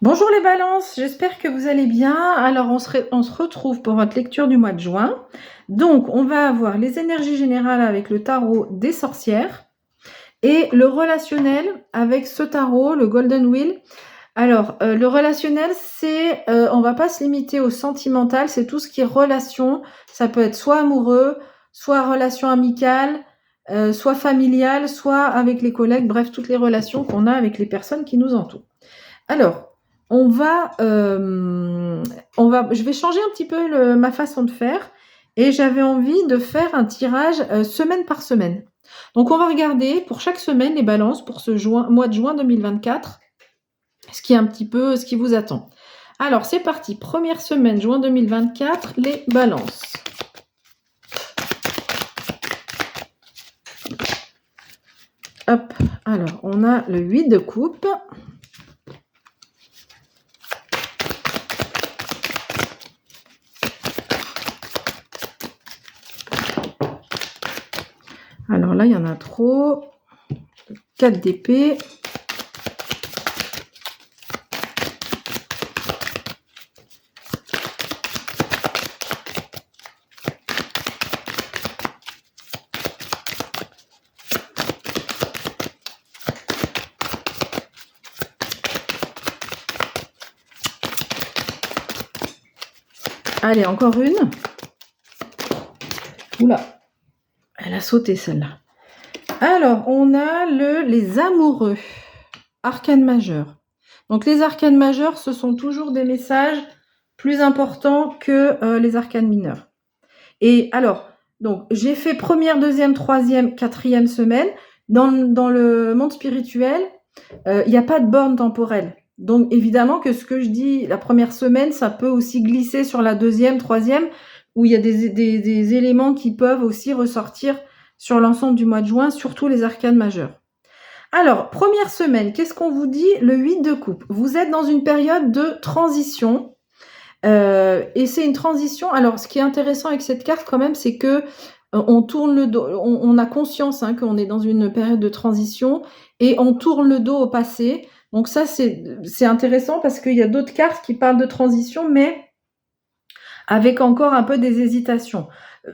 Bonjour les balances, j'espère que vous allez bien. Alors on se retrouve pour votre lecture du mois de juin. Donc on va avoir les énergies générales avec le tarot des sorcières et le relationnel avec ce tarot, le Golden Wheel. Alors le relationnel, on va pas se limiter au sentimental, c'est tout ce qui est relation. Ça peut être soit amoureux, soit relation amicale, soit familiale, soit avec les collègues, bref, toutes les relations qu'on a avec les personnes qui nous entourent. Alors, je vais changer un petit peu ma façon de faire et j'avais envie de faire un tirage semaine par semaine. Donc, on va regarder pour chaque semaine les balances pour ce mois de juin 2024, ce qui vous attend. Alors, c'est parti. Première semaine, juin 2024, les balances. Hop, alors, on a le 8 de coupe. Alors là, il y en a trop. 4 d'épée. Allez, encore une. Oula, elle a sauté celle-là. Alors, on a les amoureux, arcane majeur. Donc, les arcanes majeurs, ce sont toujours des messages plus importants que les arcanes mineurs. Et alors, donc, j'ai fait première, deuxième, troisième, quatrième semaine. Dans le monde spirituel, il n'y a pas de borne temporelle. Donc, évidemment que ce que je dis la première semaine, ça peut aussi glisser sur la deuxième, troisième, où il y a des éléments qui peuvent aussi ressortir sur l'ensemble du mois de juin, surtout les arcanes majeures. Alors, première semaine, qu'est-ce qu'on vous dit? Le 8 de coupe. Vous êtes dans une période de transition. Et c'est une transition. Alors, ce qui est intéressant avec cette carte, quand même, c'est que on tourne le dos. On a conscience qu'on est dans une période de transition et on tourne le dos au passé. Donc ça, c'est intéressant parce qu'il y a d'autres cartes qui parlent de transition, mais avec encore un peu des hésitations.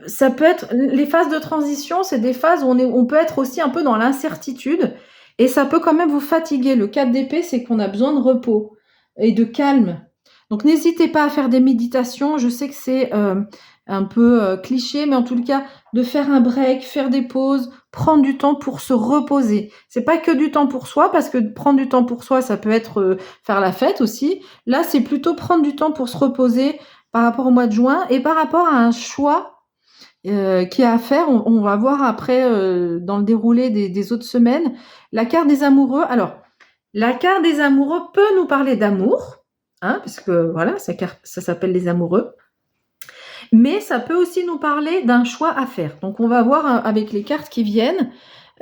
Ça peut être les phases de transition, c'est des phases où on peut être aussi un peu dans l'incertitude et ça peut quand même vous fatiguer. Le 4 d'épée, c'est qu'on a besoin de repos et de calme. Donc n'hésitez pas à faire des méditations. Je sais que c'est un peu cliché, mais en tout cas, de faire un break, faire des pauses, prendre du temps pour se reposer. C'est pas que du temps pour soi, parce que prendre du temps pour soi, ça peut être faire la fête aussi. Là, c'est plutôt prendre du temps pour se reposer par rapport au mois de juin et par rapport à un choix qui est à faire. On va voir après dans le déroulé des autres semaines. La carte des amoureux. Alors, la carte des amoureux peut nous parler d'amour, parce que voilà, ça s'appelle les amoureux. Mais ça peut aussi nous parler d'un choix à faire. Donc, on va voir avec les cartes qui viennent.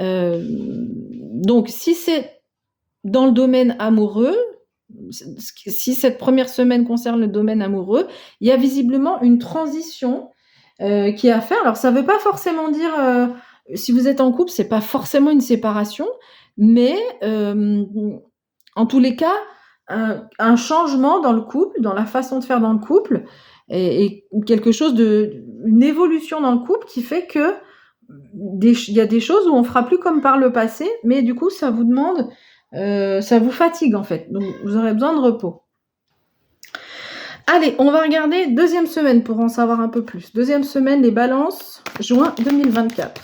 Donc, si c'est dans le domaine amoureux, si cette première semaine concerne le domaine amoureux, il y a visiblement une transition qui est à faire. Alors, ça ne veut pas forcément dire, si vous êtes en couple, c'est pas forcément une séparation, mais en tous les cas, un changement dans le couple, dans la façon de faire dans le couple, et quelque chose une évolution dans le couple qui fait que il y a des choses où on fera plus comme par le passé, mais du coup, ça vous demande, ça vous fatigue en fait. Donc, vous aurez besoin de repos. Allez, on va regarder deuxième semaine pour en savoir un peu plus. Deuxième semaine, les balances, juin 2024.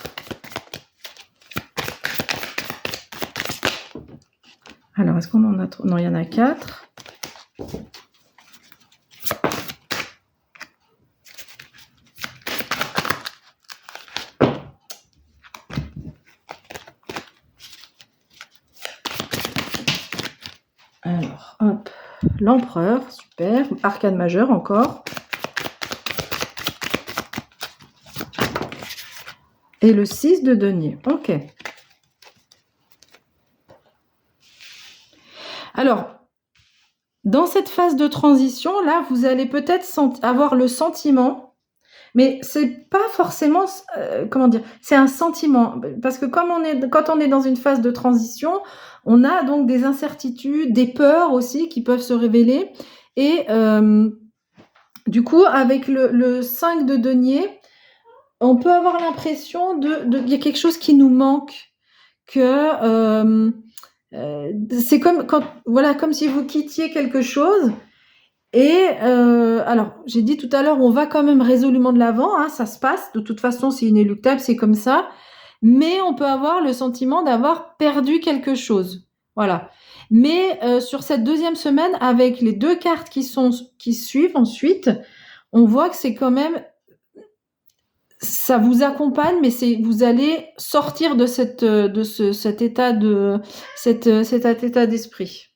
Alors, est-ce qu'on en a trop? Non, il y en a 4. Alors, hop, l'empereur, super. Arcane majeur encore. Et le 6 de denier. Ok. Alors, dans cette phase de transition, là, vous allez peut-être avoir le sentiment, Mais c'est pas forcément, comment dire? C'est un sentiment. Parce que quand on est dans une phase de transition, on a donc des incertitudes, des peurs aussi qui peuvent se révéler et du coup, avec le 5 de denier, on peut avoir l'impression il y a quelque chose qui nous manque, que c'est comme si vous quittiez quelque chose. Et alors, j'ai dit tout à l'heure, on va quand même résolument de l'avant, hein, ça se passe. De toute façon, c'est inéluctable, c'est comme ça. Mais on peut avoir le sentiment d'avoir perdu quelque chose. Voilà. Mais sur cette deuxième semaine, avec les 2 cartes qui suivent ensuite, on voit que c'est quand même, ça vous accompagne, mais vous allez sortir de cet état cet état d'esprit.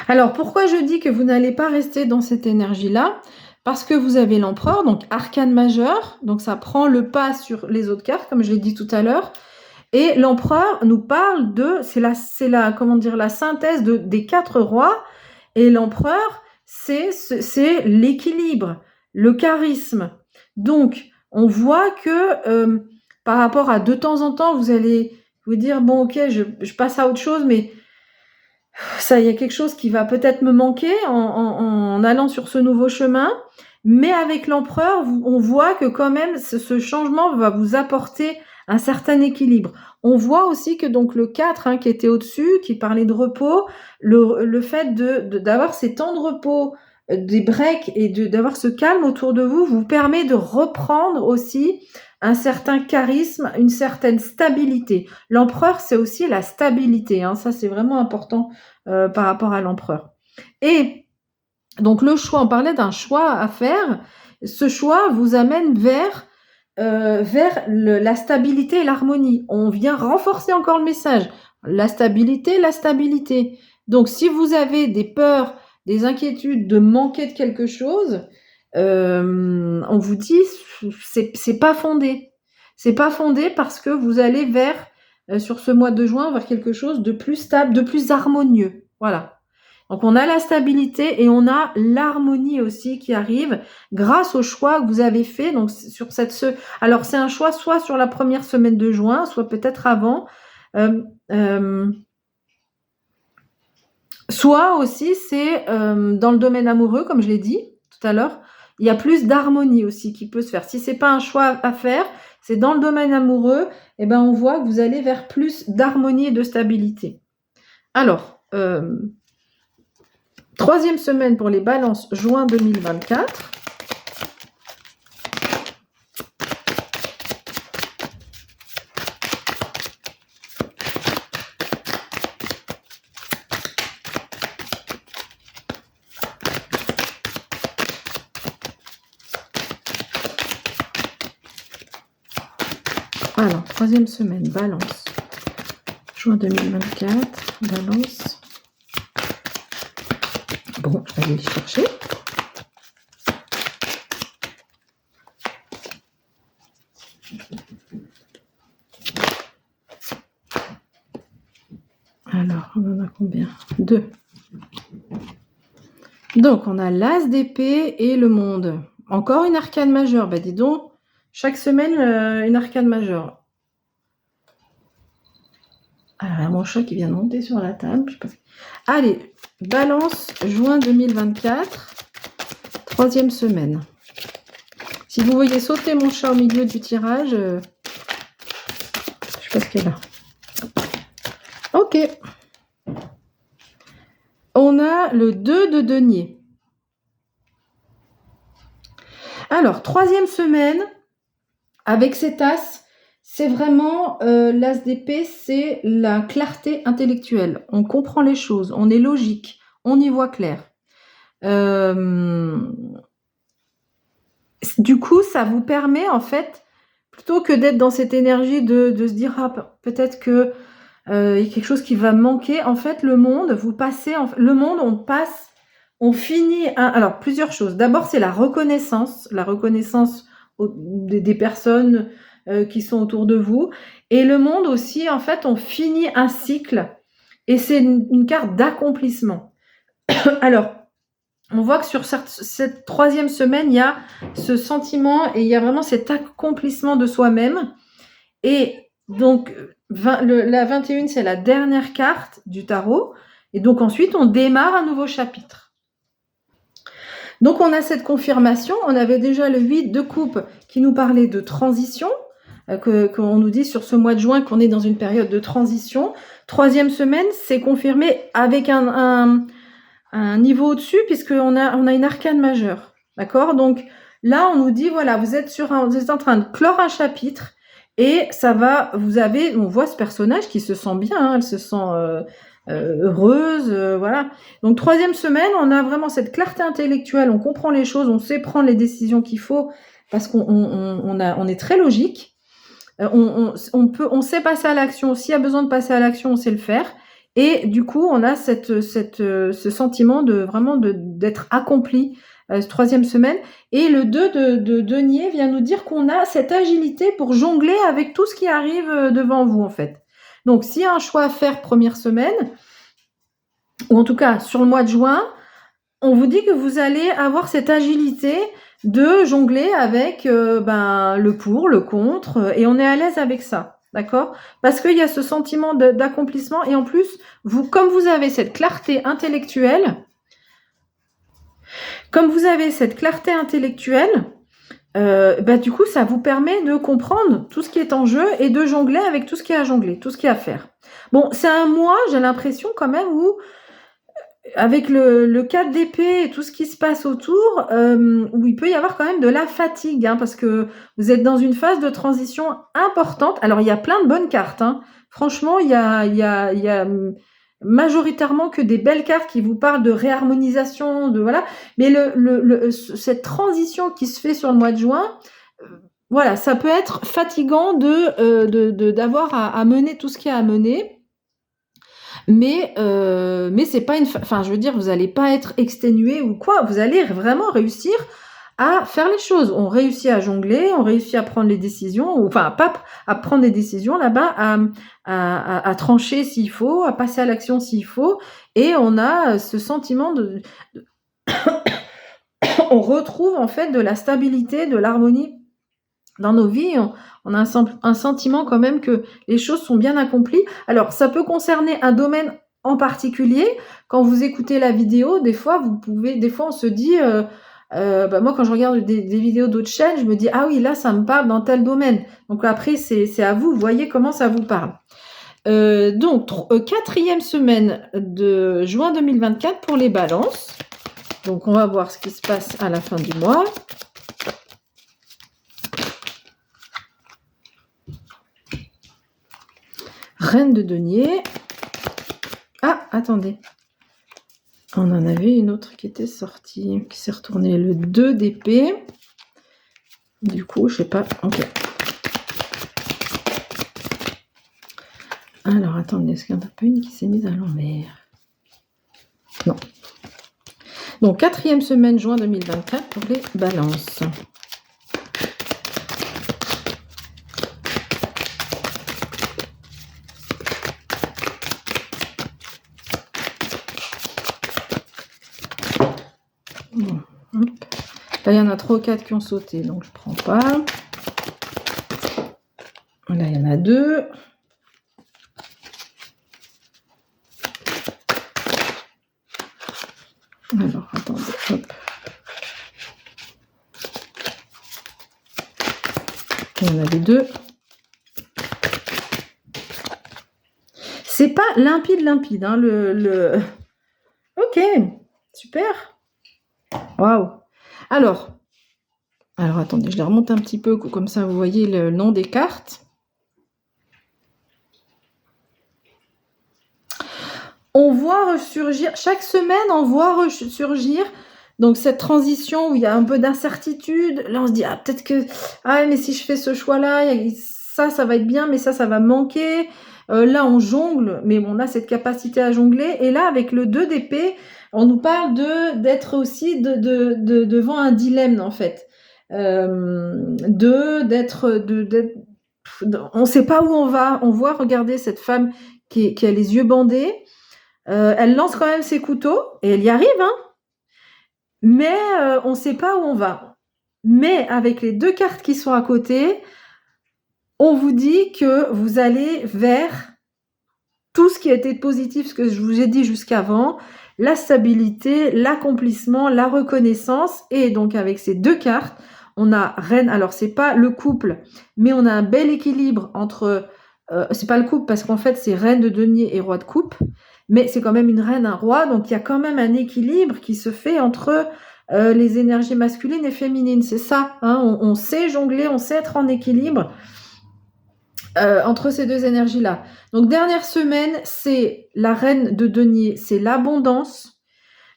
Alors, pourquoi je dis que vous n'allez pas rester dans cette énergie-là? Parce que vous avez l'empereur, donc arcane majeur, donc ça prend le pas sur les autres cartes, comme je l'ai dit tout à l'heure. Et l'empereur nous parle c'est la, comment dire, la synthèse des 4 rois. Et l'empereur, c'est l'équilibre, le charisme. Donc, on voit que par rapport à de temps en temps, vous allez vous dire, bon, ok, je passe à autre chose, mais ça, il y a quelque chose qui va peut-être me manquer en allant sur ce nouveau chemin. Mais avec l'empereur, on voit que quand même, ce changement va vous apporter un certain équilibre. On voit aussi que donc le 4, hein, qui était au-dessus, qui parlait de repos, le fait d'avoir ces temps de repos, des breaks et d'avoir ce calme autour de vous, vous permet de reprendre aussi un certain charisme, une certaine stabilité. L'empereur, c'est aussi la stabilité, hein, ça c'est vraiment important par rapport à l'empereur. Et donc le choix, on parlait d'un choix à faire, ce choix vous amène vers la stabilité et l'harmonie. On vient renforcer encore le message. La stabilité, la stabilité. Donc, si vous avez des peurs, des inquiétudes de manquer de quelque chose, on vous dit, c'est pas fondé. C'est pas fondé parce que vous allez sur ce mois de juin, vers quelque chose de plus stable, de plus harmonieux. Voilà. Donc, on a la stabilité et on a l'harmonie aussi qui arrive grâce au choix que vous avez fait. Donc, alors, c'est un choix soit sur la première semaine de juin, soit peut-être avant. Soit aussi, c'est dans le domaine amoureux, comme je l'ai dit tout à l'heure. Il y a plus d'harmonie aussi qui peut se faire. Si c'est pas un choix à faire, c'est dans le domaine amoureux, et ben on voit que vous allez vers plus d'harmonie et de stabilité. Alors, 3e semaine pour les balances, juin 2024. Alors, 3e semaine, balance, juin 2024, balance. Bon, je vais aller les chercher. Alors, on en a combien? 2. Donc, on a l'as d'épée et le monde. Encore une arcane majeure. Bah, dis donc, chaque semaine, une arcane majeure. Alors, il y a mon chat qui vient de monter sur la table. Je sais pas. Allez, balance, juin 2024, 3e semaine. Si vous voyez sauter mon chat au milieu du tirage, je sais pas ce qu'elle a. Ok. On a le 2 de denier. Alors, 3e semaine, avec cet as, c'est vraiment l'as d'épée, c'est la clarté intellectuelle. On comprend les choses, on est logique, on y voit clair. Du coup, ça vous permet, en fait, plutôt que d'être dans cette énergie de se dire, ah, peut-être que il y a quelque chose qui va manquer. En fait, le monde, on finit. Alors, plusieurs choses. D'abord, c'est la reconnaissance des personnes qui sont autour de vous. Et le monde aussi, en fait, on finit un cycle. Et c'est une carte d'accomplissement. Alors, on voit que sur cette 3e semaine, il y a ce sentiment et il y a vraiment cet accomplissement de soi-même. Et donc, la 21, c'est la dernière carte du tarot. Et donc ensuite, on démarre un nouveau chapitre. Donc, on a cette confirmation. On avait déjà le 8 de coupe qui nous parlait de transition, qu'on nous dit sur ce mois de juin qu'on est dans une période de transition. 3e semaine, c'est confirmé avec un niveau au-dessus puisqu'on a une arcane majeure. D'accord? Donc là, on nous dit, voilà, vous êtes en train de clore un chapitre et ça va, on voit ce personnage qui se sent bien, hein, elle se sent heureuse, voilà. Donc 3e semaine, on a vraiment cette clarté intellectuelle, on comprend les choses, on sait prendre les décisions qu'il faut parce qu'on est très logique. On sait passer à l'action. S'il y a besoin de passer à l'action, on sait le faire. Et du coup, on a ce sentiment d'être accompli cette 3e semaine. Et le 2 de denier vient nous dire qu'on a cette agilité pour jongler avec tout ce qui arrive devant vous, en fait. Donc, s'il y a un choix à faire 1re semaine, ou en tout cas sur le mois de juin, on vous dit que vous allez avoir cette agilité de jongler avec le pour, le contre, et on est à l'aise avec ça, d'accord? Parce qu'il y a ce sentiment d'accomplissement, et en plus, comme vous avez cette clarté intellectuelle, du coup, ça vous permet de comprendre tout ce qui est en jeu et de jongler avec tout ce qui est à jongler, tout ce qui est à faire. Bon, c'est un mois, j'ai l'impression quand même, où avec le 4 d'épée et tout ce qui se passe autour, où il peut y avoir quand même de la fatigue, hein, parce que vous êtes dans une phase de transition importante. Alors, il y a plein de bonnes cartes, hein. Franchement, il y a majoritairement que des belles cartes qui vous parlent de réharmonisation, voilà. Mais cette transition qui se fait sur le mois de juin, voilà, ça peut être fatigant d'avoir à mener tout ce qu'il y a à mener. Mais c'est pas je veux dire, vous allez pas être exténué ou quoi, vous allez vraiment réussir à faire les choses. On réussit à jongler, on réussit à prendre les décisions, pas à prendre des décisions là-bas, à trancher s'il faut, à passer à l'action s'il faut, et on a ce sentiment on retrouve en fait de la stabilité, de l'harmonie dans nos vies. On a un sentiment quand même que les choses sont bien accomplies. Alors, ça peut concerner un domaine en particulier. Quand vous écoutez la vidéo, des fois, on se dit, moi, quand je regarde des vidéos d'autres chaînes, je me dis, ah oui, là, ça me parle dans tel domaine. Donc après, c'est à vous, voyez comment ça vous parle. Donc, 4e semaine de juin 2024 pour les balances. Donc, on va voir ce qui se passe à la fin du mois. Reine de denier. Ah, attendez. On en avait une autre qui était sortie, qui s'est retournée. Le 2 d'épée. Du coup, je sais pas. Ok. Alors, attendez, est-ce qu'il n'y en a pas une qui s'est mise à l'envers? Non. Donc, 4e semaine, juin 2024 pour les balances. Bon, hop. Là, il y en a 3 ou 4 qui ont sauté, donc je ne prends pas. Là, il y en a 2. Alors, attendez, hop. Il y en avait 2. C'est pas limpide, hein, Ok, super. Waouh. Alors, attendez, je les remonte un petit peu, comme ça vous voyez le nom des cartes. On voit ressurgir, chaque semaine, on voit ressurgir donc cette transition où il y a un peu d'incertitude. Là, on se dit, peut-être que, mais si je fais ce choix-là, ça va être bien, mais ça va manquer. Là, on jongle, mais on a cette capacité à jongler. Et là, avec le 2 d'épée, on nous parle d'être aussi devant un dilemme, en fait. On ne sait pas où on va. On voit, regardez, cette femme qui a les yeux bandés. Elle lance quand même ses couteaux, et elle y arrive, hein. mais on ne sait pas où on va. Mais avec les 2 cartes qui sont à côté, on vous dit que vous allez vers tout ce qui a été positif, ce que je vous ai dit jusqu'avant, la stabilité, l'accomplissement, la reconnaissance. Et donc avec ces 2 cartes, on a reine, alors c'est pas le couple, mais on a un bel équilibre entre, c'est pas le couple parce qu'en fait c'est reine de denier et roi de coupe, mais c'est quand même une reine, un roi, donc il y a quand même un équilibre qui se fait entre les énergies masculines et féminines, c'est ça, hein, on sait jongler, on sait être en équilibre entre ces 2 énergies-là. Donc dernière semaine, c'est la reine de denier, c'est l'abondance.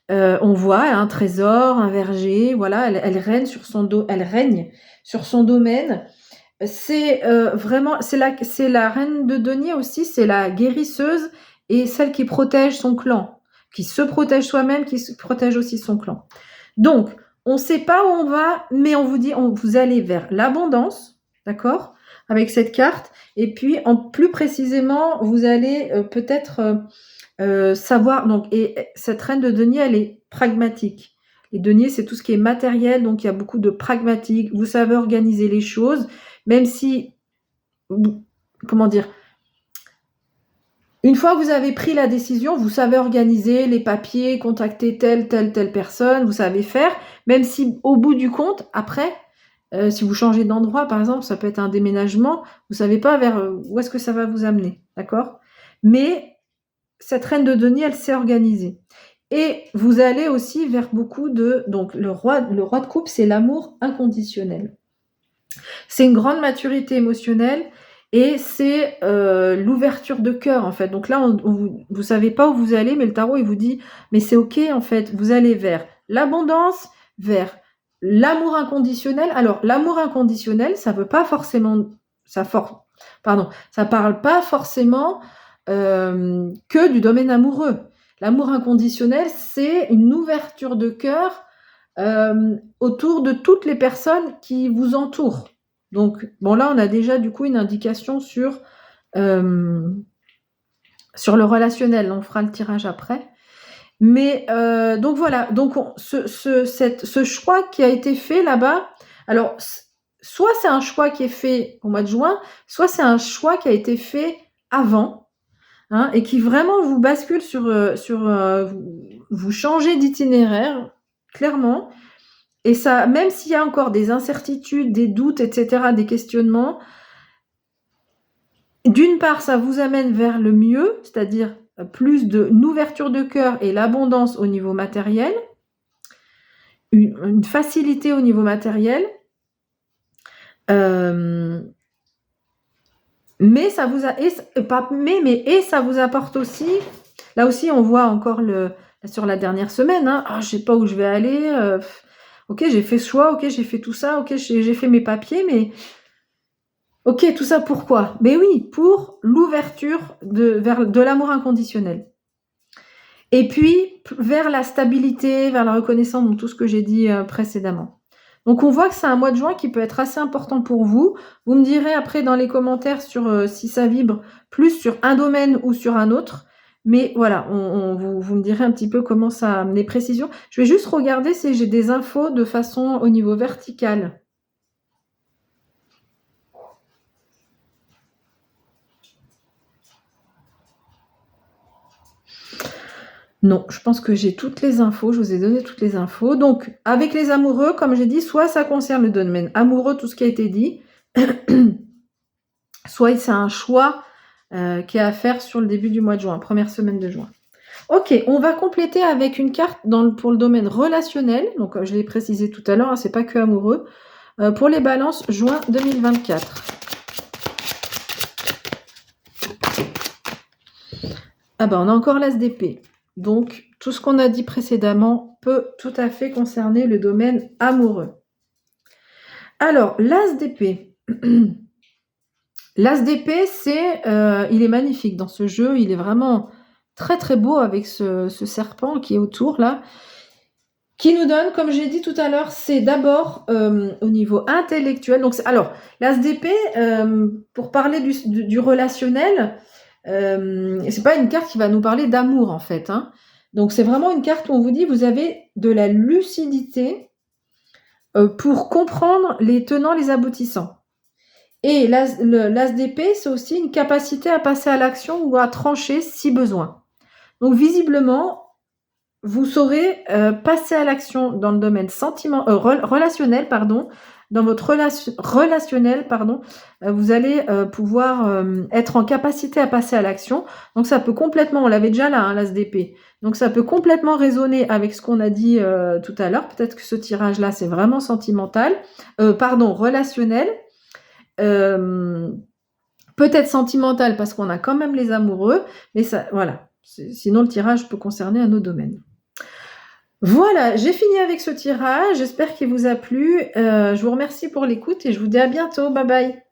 On voit un trésor, un verger, voilà, elle règne sur son domaine. C'est vraiment, c'est la reine de denier aussi, c'est la guérisseuse et celle qui protège son clan, qui se protège soi-même, qui protège aussi son clan. Donc, on ne sait pas où on va, mais on vous dit, vous allez vers l'abondance, d'accord, avec cette carte. Et puis, plus précisément, vous allez peut-être savoir. Donc, et cette reine de denier, elle est pragmatique. Les deniers, c'est tout ce qui est matériel, donc il y a beaucoup de pragmatique. Vous savez organiser les choses, même si, comment dire, une fois que vous avez pris la décision, vous savez organiser les papiers, contacter telle personne, vous savez faire, même si au bout du compte, après, si vous changez d'endroit, par exemple, ça peut être un déménagement, vous savez pas vers où est-ce que ça va vous amener, d'accord? Mais cette reine de denier, elle s'est organisée. Et vous allez aussi vers beaucoup de... Donc, le roi de coupe, c'est l'amour inconditionnel. C'est une grande maturité émotionnelle et c'est l'ouverture de cœur, en fait. Donc là, vous savez pas où vous allez, mais le tarot, il vous dit, mais c'est OK, en fait. Vous allez vers l'abondance, vers l'amour inconditionnel. Alors, l'amour inconditionnel, ça veut pas forcément... ça parle pas forcément que du domaine amoureux. L'amour inconditionnel, c'est une ouverture de cœur autour de toutes les personnes qui vous entourent. Donc, bon, là, on a déjà du coup une indication sur le relationnel. On fera le tirage après. Mais donc voilà, donc ce choix qui a été fait là-bas, alors soit c'est un choix qui est fait au mois de juin, soit c'est un choix qui a été fait avant, hein, et qui vraiment vous bascule vous changez d'itinéraire, clairement. Et ça, même s'il y a encore des incertitudes, des doutes, etc., des questionnements, d'une part, ça vous amène vers le mieux, c'est-à-dire plus d'ouverture de cœur et l'abondance au niveau matériel, une facilité au niveau matériel, mais ça vous ça vous apporte aussi, là aussi on voit encore sur la dernière semaine, hein, je sais pas où je vais aller, ok, j'ai fait ce choix, ok, j'ai fait tout ça, ok, j'ai fait mes papiers, mais ok, tout ça pourquoi? Mais oui, pour l'ouverture de l'amour inconditionnel. Et puis, vers la stabilité, vers la reconnaissance, donc tout ce que j'ai dit précédemment. Donc, on voit que c'est un mois de juin qui peut être assez important pour vous. Vous me direz après dans les commentaires sur si ça vibre plus sur un domaine ou sur un autre. Mais voilà, vous me direz un petit peu comment ça amener précision. Je vais juste regarder si j'ai des infos de façon au niveau vertical. Non, je pense que j'ai toutes les infos, je vous ai donné toutes les infos. Donc, avec les amoureux, comme j'ai dit, soit ça concerne le domaine amoureux, tout ce qui a été dit, soit c'est un choix qui est à faire sur le début du mois de juin, première semaine de juin. Ok, on va compléter avec une carte pour le domaine relationnel. Donc, je l'ai précisé tout à l'heure, hein, c'est pas que amoureux. Pour les balances, juin 2024. Ah ben, on a encore l'as d'épée. Donc, tout ce qu'on a dit précédemment peut tout à fait concerner le domaine amoureux. Alors, l'as d'épée. L'as d'épée, il est magnifique dans ce jeu. Il est vraiment très très beau avec ce serpent qui est autour là. Qui nous donne, comme j'ai dit tout à l'heure, c'est d'abord au niveau intellectuel. Donc, alors, l'as d'épée, pour parler du relationnel, c'est pas une carte qui va nous parler d'amour en fait, hein. Donc, c'est vraiment une carte où on vous dit vous avez de la lucidité pour comprendre les tenants, les aboutissants. Et l'as d'épée, c'est aussi une capacité à passer à l'action ou à trancher si besoin. Donc, visiblement, vous saurez passer à l'action dans le domaine relationnel, dans votre relationnel, vous allez pouvoir être en capacité à passer à l'action. Donc ça peut complètement, on l'avait déjà là, hein, l'as d'épée. Donc ça peut complètement résonner avec ce qu'on a dit tout à l'heure. Peut-être que ce tirage-là, c'est vraiment relationnel. Peut-être sentimental parce qu'on a quand même les amoureux, mais ça, voilà. Sinon, le tirage peut concerner un autre domaine. Voilà, j'ai fini avec ce tirage. J'espère qu'il vous a plu. Je vous remercie pour l'écoute et je vous dis à bientôt. Bye bye.